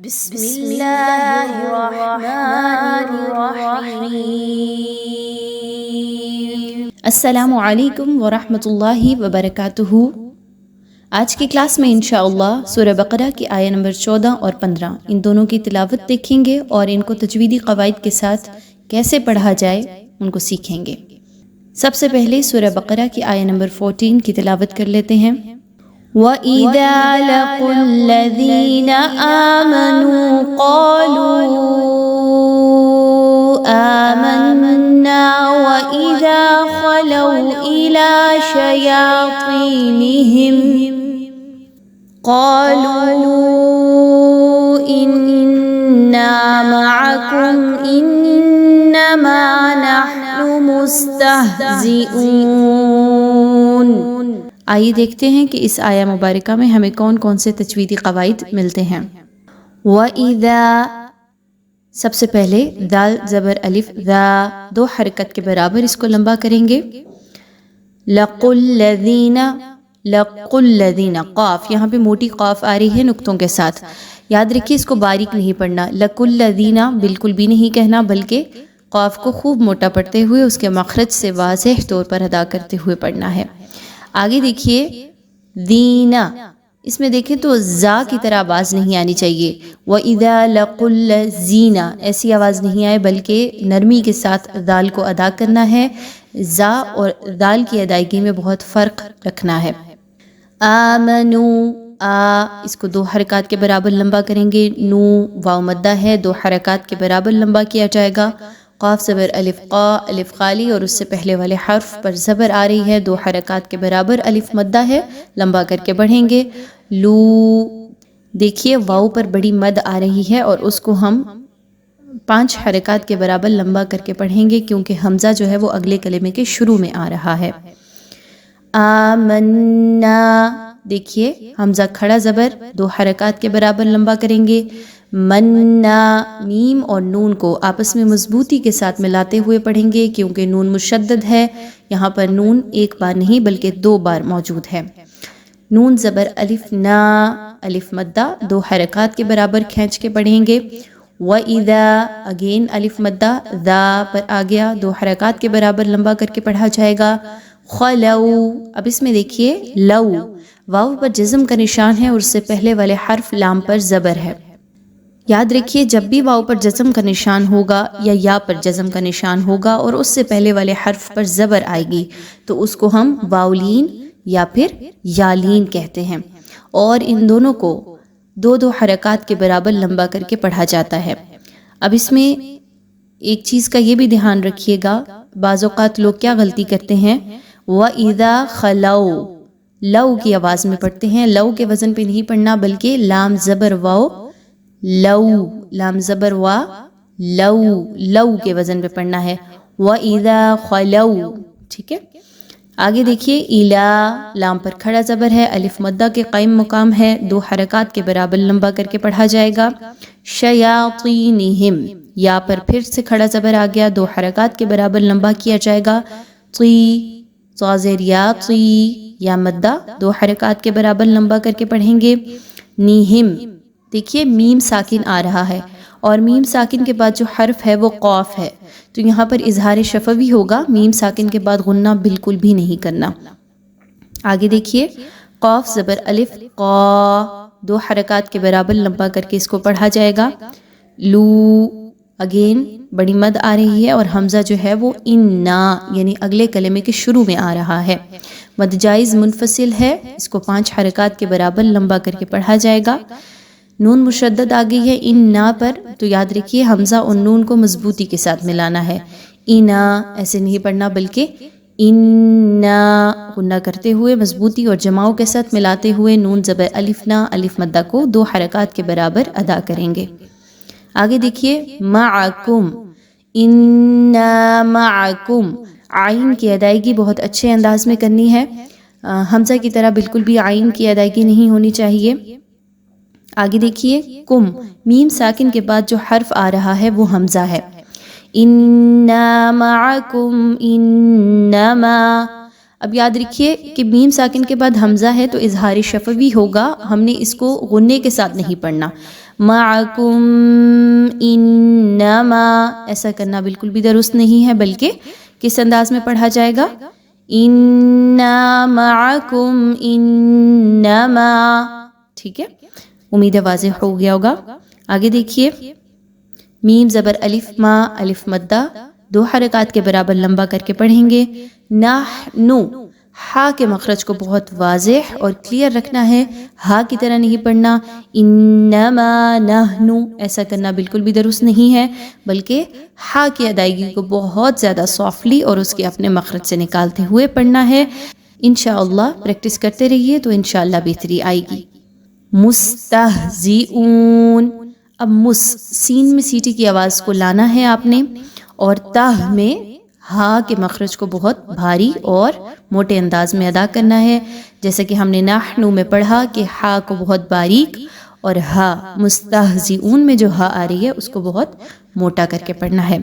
بسم اللہ الرحمن الرحیم۔ السلام علیکم ورحمۃ اللہ وبرکاتہ۔ آج کی کلاس میں انشاءاللہ سورہ بقرہ کی آیہ نمبر 14 اور 15 ان دونوں کی تلاوت دیکھیں گے اور ان کو تجویدی قواعد کے ساتھ کیسے پڑھا جائے ان کو سیکھیں گے۔ سب سے پہلے سورہ بقرہ کی آیہ نمبر 14 کی تلاوت کر لیتے ہیں۔ وَإِذَا لَقُوا الَّذِينَ آمَنُوا قَالُوا آمَنَّا وَإِذَا خَلَوْا إِلَى شَيَاطِينِهِمْ قَالُوا إِنَّا مَعَكُمْ إِنَّمَا نَحْنُ مُسْتَهْزِئُونَ۔ آئیے دیکھتے ہیں کہ اس آیہ مبارکہ میں ہمیں کون کون سے تجویدی قواعد ملتے ہیں۔ وَإِذَا، سب سے پہلے دال زبر الف ذا، دو حرکت کے برابر اس کو لمبا کریں گے۔ لَقُوا الَّذِينَ، لَقُوا الَّذِينَ، قاف یہاں پہ موٹی قاف آ رہی ہے نقطوں کے ساتھ، یاد رکھیے اس کو باریک نہیں پڑھنا۔ لَقُوا الَّذِينَ بالکل بھی نہیں کہنا، بلکہ قاف کو خوب موٹا پڑھتے ہوئے اس کے مخرج سے واضح طور پر ادا کرتے ہوئے پڑھنا ہے۔ آگے دیکھیے دینا، اس میں دیکھیں تو زا کی طرح آواز نہیں آنی چاہیے۔ وَإِذَا لَقُوا الَّذِينَ ایسی آواز نہیں آئے، بلکہ نرمی کے ساتھ دال کو ادا کرنا ہے۔ زا اور دال کی ادائیگی میں بہت فرق رکھنا ہے۔ آمنوا، آ اس کو دو حرکات کے برابر لمبا کریں گے۔ نو واو مدہ ہے، دو حرکات کے برابر لمبا کیا جائے گا۔ قاف زبر الف قا، الف خالی اور اس سے پہلے والے حرف پر زبر آ رہی ہے، دو حرکات کے برابر الف مدہ ہے، لمبا کر کے پڑھیں گے۔ لو، دیکھیے واو پر بڑی مد آ رہی ہے اور اس کو ہم 5 حرکات کے برابر لمبا کر کے پڑھیں گے، کیونکہ حمزہ جو ہے وہ اگلے کلمے کے شروع میں آ رہا ہے۔ آمنا، دیکھیے حمزہ کھڑا زبر، دو حرکات کے برابر لمبا کریں گے۔ منا، میم اور نون کو آپس میں مضبوطی کے ساتھ ملاتے ہوئے پڑھیں گے، کیونکہ نون مشدد ہے، یہاں پر نون ایک بار نہیں بلکہ 2 بار موجود ہے۔ نون زبر الف نا، الف مدہ، دو حرکات کے برابر کھینچ کے پڑھیں گے۔ وَإِذَا، اگین الف مدہ، ذا پر آ گیا، 2 حرکات کے برابر لمبا کر کے پڑھا جائے گا۔ خَلَوْا، اب اس میں دیکھیے لو، واو پر جزم کا نشان ہے اور اس سے پہلے والے حرف لام پر زبر ہے۔ یاد رکھیے جب بھی واو پر جزم کا نشان ہوگا یا پر جزم کا نشان ہوگا اور اس سے پہلے والے حرف پر زبر آئے گی تو اس کو ہم واولین یا پھر یالین کہتے ہیں، اور ان دونوں کو 2 حرکات کے برابر لمبا کر کے پڑھا جاتا ہے۔ اب اس میں ایک چیز کا یہ بھی دھیان رکھیے گا، بعض اوقات لوگ کیا غلطی کرتے ہیں، وَإِذَا خَلَوْا، لو کی آواز میں پڑھتے ہیں، لو کے وزن پہ نہیں پڑھنا بلکہ لام زبر واو، لو، لام زبر وا، لو، لو کے وزن پہ پڑھنا ہے۔ وَإِذَا خَلَوْا، ٹھیک ہے۔ آگے دیکھیے اِلا، لام پر کھڑا زبر ہے، الف مدہ کے قائم مقام ہے، 2 حرکات کے برابر لمبا کر کے پڑھا جائے گا۔ شیاطینہم، یا پر پھر سے کھڑا زبر آ گیا، 2 حرکات کے برابر لمبا کیا جائے گا۔ طی، صازر یا طی، یا مدہ، 2 حرکات کے برابر لمبا کر کے پڑھیں گے۔ نیہم، دیکھیے میم ساکن آ رہا ہے اور میم ساکن کے بعد جو حرف ہے وہ قاف ہے، تو یہاں پر اظہار شفوی ہوگا، میم ساکن کے بعد غنہ بالکل بھی نہیں کرنا۔ آگے دیکھیے قاف زبر الف قا، 2 حرکات کے برابر لمبا کر کے اس کو پڑھا جائے گا۔ لو، اگین بڑی مد آ رہی ہے اور حمزہ جو ہے وہ انا یعنی اگلے کلمے کے شروع میں آ رہا ہے، مد جائز منفصل ہے، اس کو 5 حرکات کے برابر لمبا کر کے پڑھا جائے گا۔ نون مشدد آ گئی ہے ان نا پر، تو یاد رکھیے حمزہ اور نون کو مضبوطی کے ساتھ ملانا ہے۔ انا ایسے نہیں پڑھنا بلکہ انا غنہ کرتے ہوئے مضبوطی اور جماؤ کے ساتھ ملاتے ہوئے نون زبر الف نا، الف مدہ کو 2 حرکات کے برابر ادا کریں گے۔ آگے دیکھیے معکم، انا معکم، عین کی ادائیگی بہت اچھے انداز میں کرنی ہے، حمزہ کی طرح بالکل بھی عین کی ادائیگی نہیں ہونی چاہیے۔ آگے دیکھیے کم، میم ساکن کے بعد جو حرف آ رہا ہے وہ حمزہ ہے۔ انا معکم انما، اب یاد رکھیے کہ میم ساکن کے بعد حمزہ ہے تو اظہار شفوی ہوگا، ہم نے اس کو غنے کے ساتھ نہیں پڑھنا، معکم انما ایسا کرنا بالکل بھی درست نہیں ہے، بلکہ کس انداز میں پڑھا جائے گا؟ انا معکم انما. ٹھیک ہے، امید ہے واضح ہو گیا ہوگا. آگے دیکھیے، میم زبر الف ما، الف مدہ 2 حرکات کے برابر لمبا کر کے پڑھیں گے. نحنو، ہا کے مخرج کو بہت واضح اور کلیئر رکھنا ہے، ہا کی طرح نہیں پڑھنا. انما نحنو ایسا کرنا بالکل بھی درست نہیں ہے، بلکہ ہا کی ادائیگی کو بہت زیادہ سافٹلی اور اس کے اپنے مخرج سے نکالتے ہوئے پڑھنا ہے. انشاءاللہ پریکٹس کرتے رہیے تو انشاءاللہ بہتری آئے گی. مستہزئون، اب سین میں سیٹی کی آواز کو لانا ہے آپ نے، اور تہ میں ہا کے مخرج کو بہت بھاری اور موٹے انداز میں ادا کرنا ہے. جیسے کہ ہم نے نحنو میں پڑھا کہ ہا کو بہت باریک، اور ہا مستہزئون میں جو ہا آ رہی ہے اس کو بہت موٹا کر کے پڑھنا ہے.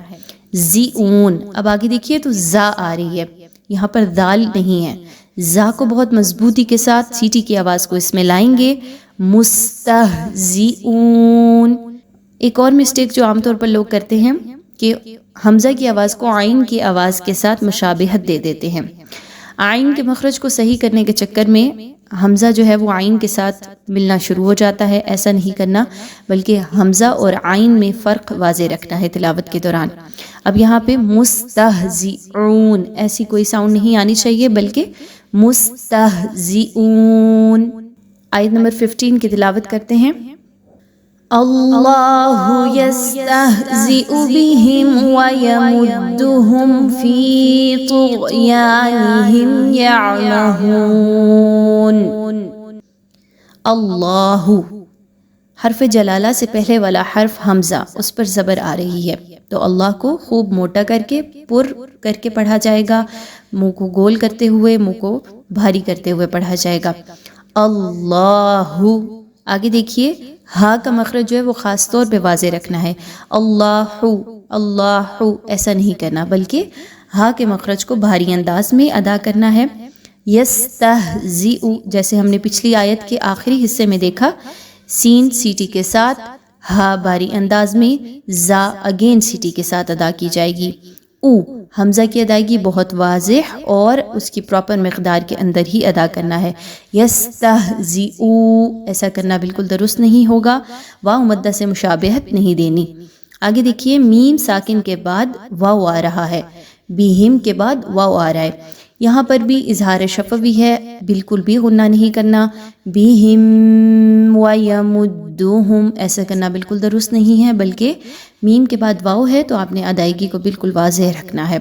زیون، اب آگے دیکھیے تو زا آ رہی ہے، یہاں پر دال نہیں ہے. زا کو بہت مضبوطی کے ساتھ سیٹی کی آواز کو اس میں لائیں گے. مستہزئون. ایک اور مسٹیک جو عام طور پر لوگ کرتے ہیں کہ حمزہ کی آواز کو عین کی آواز کے ساتھ مشابہت دے دیتے ہیں. عین کے مخرج کو صحیح کرنے کے چکر میں حمزہ جو ہے وہ عین کے ساتھ ملنا شروع ہو جاتا ہے. ایسا نہیں کرنا، بلکہ حمزہ اور عین میں فرق واضح رکھنا ہے تلاوت کے دوران. اب یہاں پہ مستہزئون ایسی کوئی ساؤنڈ نہیں آنی چاہیے، بلکہ مستہزئون. آیت نمبر 15 کی تلاوت کرتے ہیں. اللہ یستہزئ بہم ویمدہم فی طغیانہم یعمہون. اللہ، حرف جلالہ سے پہلے والا حرف حمزہ، اس پر زبر آ رہی ہے، تو اللہ کو خوب موٹا کر کے پر کر کے پڑھا جائے گا. منہ کو گول کرتے ہوئے، منہ کو بھاری کرتے ہوئے پڑھا جائے گا. اللہ. آگے دیکھیے، ہا کا مخرج جو ہے وہ خاص طور پہ واضح رکھنا ہے. اللہ، اللہ ایسا نہیں کرنا، بلکہ ہا کے مخرج کو بھاری انداز میں ادا کرنا ہے. یستہزئ، جیسے ہم نے پچھلی آیت کے آخری حصے میں دیکھا، سین سیٹی کے ساتھ، ہا بھاری انداز میں، زا اگین سیٹی کے ساتھ ادا کی جائے گی. او، حمزہ کی ادائیگی بہت واضح اور اس کی پراپر مقدار کے اندر ہی ادا کرنا ہے. یستہزئ ایسا کرنا بالکل درست نہیں ہوگا، واو مدہ سے مشابہت نہیں دینی. آگے دیکھیے، میم ساکن کے بعد واو آ رہا ہے، بہم کے بعد واو آ رہا ہے. یہاں پر بھی اظہار شفوی ہے، بالکل بھی غنہ نہیں کرنا. بہم ویمدہم ایسا کرنا بالکل درست نہیں ہے، بلکہ میم کے بعد واو ہے تو آپ نے ادائیگی کو بالکل واضح رکھنا ہے.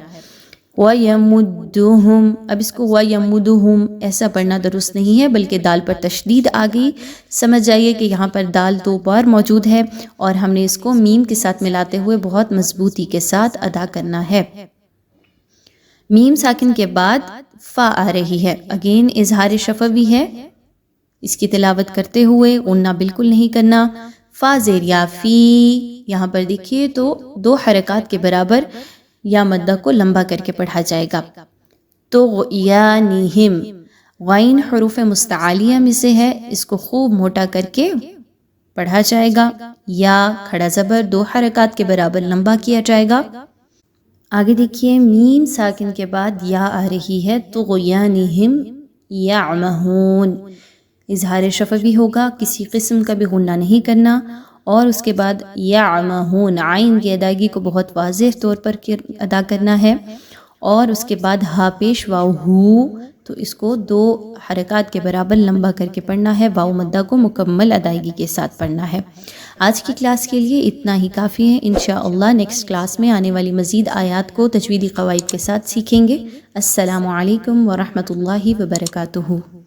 ویمدہم، اب اس کو ویمدہم ایسا پڑھنا درست نہیں ہے، بلکہ دال پر تشدید آ گئی. سمجھ جائیے کہ یہاں پر دال 2 بار موجود ہے اور ہم نے اس کو میم کے ساتھ ملاتے ہوئے بہت مضبوطی کے ساتھ ادا کرنا ہے. میم ساکن کے بعد فا آ رہی ہے، اگین اظہار شفوی ہے. اس کی تلاوت کرتے ہوئے غنہ بالکل نہیں کرنا. فا زیر یا فی، یہاں پر دیکھیے تو 2 حرکات کے برابر یا مدہ کو لمبا کر کے پڑھا جائے گا. طغیانہم، غین حروف مستعالیہ میں سے ہے، اس کو خوب موٹا کر کے پڑھا جائے گا. یا کھڑا زبر 2 حرکات کے برابر لمبا کیا جائے گا. آگے دیکھیے، میم ساکن کے بعد یا آ رہی ہے، طغیانہم یعمہون. اظہار شفوی ہوگا، کسی قسم کا بھی غنہ نہیں کرنا. اور اس کے بعد یعمہون، عین کی ادائیگی کو بہت واضح طور پر ادا کرنا ہے. اور اس کے بعد ہا پیش واو ہو، تو اس کو 2 حرکات کے برابر لمبا کر کے پڑھنا ہے. واو مدہ کو مکمل ادائیگی کے ساتھ پڑھنا ہے. آج کی کلاس کے لیے اتنا ہی کافی ہے. انشاءاللہ نیکسٹ کلاس میں آنے والی مزید آیات کو تجویدی قواعد کے ساتھ سیکھیں گے. السلام علیکم ورحمۃ اللہ وبرکاتہ.